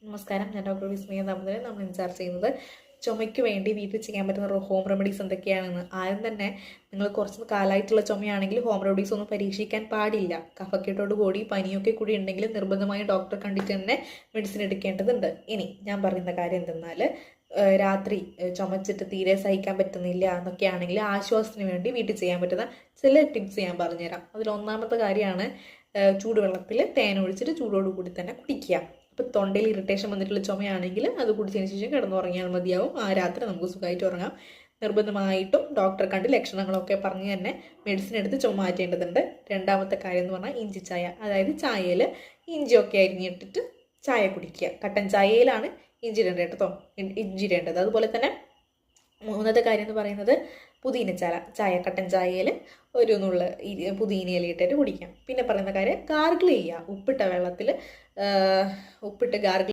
നമസ്കാരം, ഞാൻ ഡോക്ടർ വിസ്മയ ദാമോദരൻ. നമ്മൾ ഇൻചാർജ് ചെയ്യുന്നത് ചുമയ്ക്ക് വേണ്ടി വീട്ടിൽ ചെയ്യാൻ പറ്റുന്ന ഹോം റെമഡീസ് എന്തൊക്കെയാണെന്ന്. ആദ്യം തന്നെ നിങ്ങൾ കുറച്ച് കാലമായിട്ടുള്ള ചുമയാണെങ്കിൽ ഹോം റെമഡീസ് ഒന്നും പരീക്ഷിക്കാൻ പാടില്ല. കഫക്കെട്ടോട് കൂടി പനിയൊക്കെ കൂടി ഉണ്ടെങ്കിൽ നിർബന്ധമായും ഡോക്ടറെ കണ്ടിട്ട് തന്നെ മെഡിസിൻ എടുക്കേണ്ടതുണ്ട്. ഇനി ഞാൻ പറയുന്ന കാര്യം എന്തെന്നാൽ, രാത്രി ചുമച്ചിട്ട് തീരെ സഹിക്കാൻ പറ്റുന്നില്ല എന്നൊക്കെ ആണെങ്കിൽ ആശ്വാസത്തിന് വേണ്ടി വീട്ടിൽ ചെയ്യാൻ പറ്റുന്ന ചില ടിപ്സ് ഞാൻ പറഞ്ഞുതരാം. അതിലൊന്നാമത്തെ കാര്യമാണ് ചൂടുവെള്ളത്തിൽ തേൻ ഒഴിച്ചിട്ട് ചൂടോടുകൂടി തന്നെ കുടിക്കുക. ഇപ്പോൾ തൊണ്ടയിൽ ഇറിറ്റേഷൻ വന്നിട്ടുള്ള ചുമയാണെങ്കിൽ അത് കുടിച്ചതിന് ശേഷം കിടന്നുറങ്ങിയാൽ മതിയാവും. ആ രാത്രി നമുക്ക് സുഖമായിട്ട് ഉറങ്ങാം. നിർബന്ധമായിട്ടും ഡോക്ടറെ കണ്ട് ലക്ഷണങ്ങളൊക്കെ പറഞ്ഞ് തന്നെ മെഡിസിൻ എടുത്ത് ചുമ മാറ്റേണ്ടതുണ്ട്. രണ്ടാമത്തെ കാര്യം എന്ന് പറഞ്ഞാൽ ഇഞ്ചി ചായ, അതായത് ചായയിൽ ഇഞ്ചിയൊക്കെ അരിഞ്ഞിട്ടിട്ട് ചായ കുടിക്കുക. കട്ടൻ ചായയിലാണ് ഇഞ്ചി ഇടേണ്ടത്. അതുപോലെ തന്നെ മൂന്നാമത്തെ കാര്യം എന്ന് പറയുന്നത് പുതിന ചായ, കട്ടൻ ചായയിൽ ഒരു നുള്ള പുതിന ഇല ഇട്ടിട്ട് കുടിക്കാം. പിന്നെ പറയുന്ന കാര്യം ഗാർഗിൾ ചെയ്യുക. ഉപ്പിട്ട വെള്ളത്തിൽ ഉപ്പിട്ട് ഗാർഗിൾ